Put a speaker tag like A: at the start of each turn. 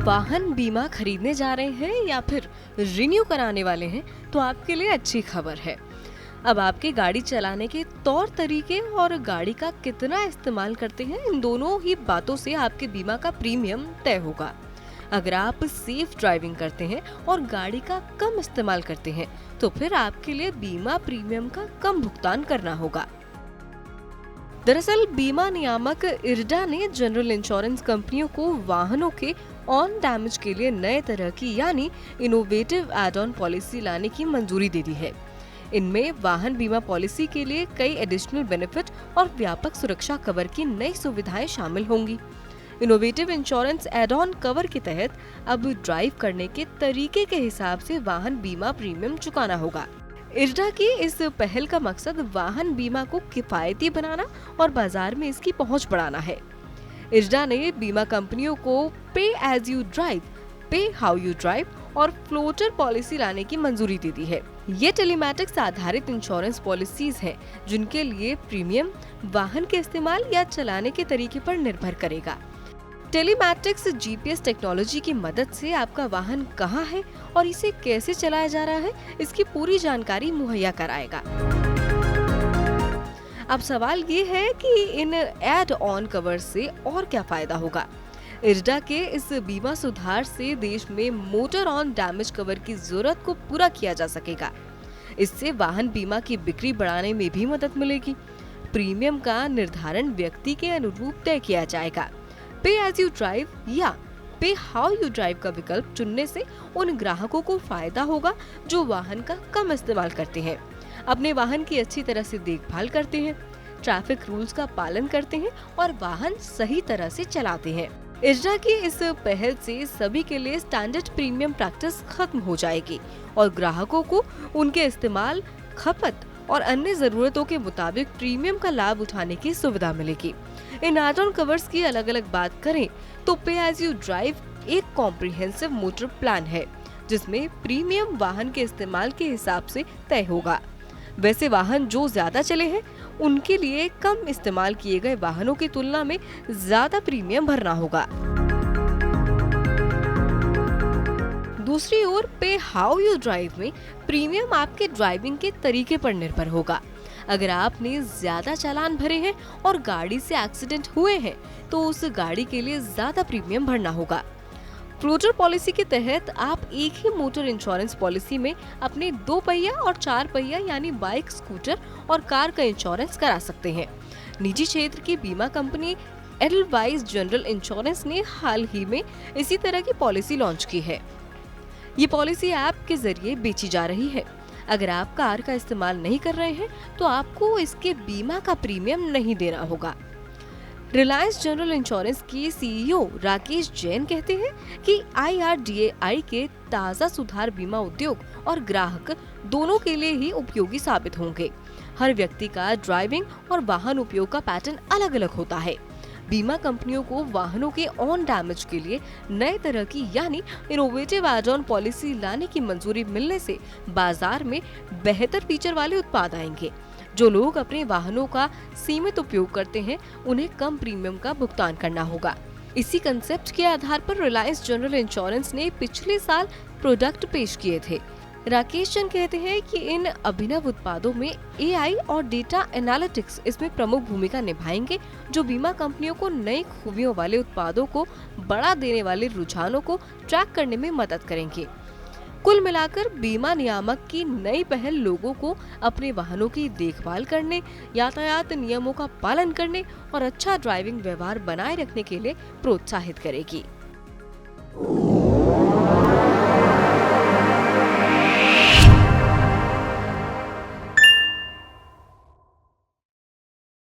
A: वाहन बीमा खरीदने जा रहे हैं या फिर रिन्यू कराने वाले हैं तो आपके लिए अच्छी खबर है। अब आपके गाड़ी चलाने के तौर तरीके और गाड़ी का कितना इस्तेमाल करते हैं, इन दोनों ही बातों से आपके बीमा का प्रीमियम तय होगा। अगर आप सेफ ड्राइविंग करते हैं और गाड़ी का कम इस्तेमाल करते हैं तो फिर आपके लिए बीमा प्रीमियम का कम भुगतान करना होगा। दरअसल बीमा नियामक इरडा ने जनरल इंश्योरेंस कंपनियों को वाहनों के ऑन डैमेज के लिए नए तरह की यानी इनोवेटिव एड ऑन पॉलिसी लाने की मंजूरी दे दी है। इनमें वाहन बीमा पॉलिसी के लिए कई एडिशनल बेनिफिट और व्यापक सुरक्षा कवर की नई सुविधाएं शामिल होंगी। Innovative insurance add on cover के तहत अब ड्राइव करने के तरीके के हिसाब से वाहन बीमा प्रीमियम चुकाना होगा। इरडा की इस पहल का मकसद वाहन बीमा को किफायती बनाना और बाजार में इसकी पहुंच बढ़ाना है। इरडा ने बीमा कंपनियों को पे एज यू ड्राइव, पे हाउ यू ड्राइव और फ्लोटर पॉलिसी लाने की मंजूरी दे दी है। ये टेलीमैटिक्स आधारित इंश्योरेंस पॉलिसीज हैं, जिनके लिए प्रीमियम वाहन के इस्तेमाल या चलाने के तरीके पर निर्भर करेगा। टेलीमैटिक्स जीपीएस टेक्नोलॉजी की मदद से आपका वाहन कहाँ है और इसे कैसे चलाया जा रहा है, इसकी पूरी जानकारी मुहैया कराएगा। अब सवाल ये है कि इन एड ऑन कवर से और क्या फायदा होगा। इरडा के इस बीमा सुधार से देश में मोटर ऑन डैमेज कवर की जरूरत को पूरा किया जा सकेगा। इससे वाहन बीमा की बिक्री बढ़ाने में भी मदद मिलेगी। प्रीमियम का निर्धारण व्यक्ति के अनुरूप तय किया जाएगा। पे एज यू ड्राइव या पे हाउ यू ड्राइव का विकल्प चुनने से उन ग्राहकों को फायदा होगा जो वाहन का कम इस्तेमाल करते हैं, अपने वाहन की अच्छी तरह से देखभाल करते हैं, ट्रैफिक रूल्स का पालन करते हैं और वाहन सही तरह से चलाते हैं। इरडा की इस पहल से सभी के लिए स्टैंडर्ड प्रीमियम प्रैक्टिस खत्म हो जाएगी और ग्राहकों को उनके इस्तेमाल, खपत और अन्य जरूरतों के मुताबिक प्रीमियम का लाभ उठाने की सुविधा मिलेगी। इन एड ऑन कवर्स की अलग अलग बात करें तो पे एज यू ड्राइव एक कॉम्प्रिहेंसिव मोटर प्लान है, जिसमें प्रीमियम वाहन के इस्तेमाल के हिसाब से तय होगा। वैसे वाहन जो ज्यादा चले हैं उनके लिए कम इस्तेमाल किए गए वाहनों की तुलना में ज्यादा प्रीमियम भरना होगा। दूसरी ओर पे हाउ यू ड्राइव में प्रीमियम आपके ड्राइविंग के तरीके पर निर्भर होगा। अगर आपने ज्यादा चालान भरे हैं और गाड़ी से एक्सीडेंट हुए हैं तो उस गाड़ी के लिए ज्यादा प्रीमियम भरना होगा। फ्लोटर पॉलिसी के तहत आप एक ही मोटर इंश्योरेंस पॉलिसी में अपने 2 पहिया और 4 पहिया यानी बाइक, स्कूटर और कार का इंश्योरेंस करा सकते हैं। निजी क्षेत्र की बीमा कंपनी एडलवाइस जनरल इंश्योरेंस ने हाल ही में इसी तरह की पॉलिसी लॉन्च की है। ये पॉलिसी ऐप के जरिए बेची जा रही है। अगर आप कार का इस्तेमाल नहीं कर रहे हैं तो आपको इसके बीमा का प्रीमियम नहीं देना होगा। रिलायंस जनरल इंश्योरेंस के सीईओ राकेश जैन कहते हैं कि IRDAI के ताज़ा सुधार बीमा उद्योग और ग्राहक दोनों के लिए ही उपयोगी साबित होंगे। हर व्यक्ति का ड्राइविंग और वाहन उपयोग का पैटर्न अलग अलग होता है। बीमा कंपनियों को वाहनों के ऑन डैमेज के लिए नए तरह की यानी इनोवेटिव एड ऑन पॉलिसी लाने की मंजूरी मिलने से बाजार में बेहतर फीचर वाले उत्पाद आएंगे। जो लोग अपने वाहनों का सीमित उपयोग करते हैं उन्हें कम प्रीमियम का भुगतान करना होगा। इसी कंसेप्ट के आधार पर रिलायंस जनरल इंश्योरेंस ने पिछले साल प्रोडक्ट पेश किए थे। राकेश चंद कहते हैं कि इन अभिनव उत्पादों में AI और डेटा एनालिटिक्स इसमें प्रमुख भूमिका निभाएंगे, जो बीमा कंपनियों को नई खूबियों वाले उत्पादों को बढ़ा देने वाले रुझानों को ट्रैक करने में मदद करेंगे। कुल मिलाकर बीमा नियामक की नई पहल लोगों को अपने वाहनों की देखभाल करने, यातायात नियमों का पालन करने और अच्छा ड्राइविंग व्यवहार बनाए रखने के लिए प्रोत्साहित करेगी।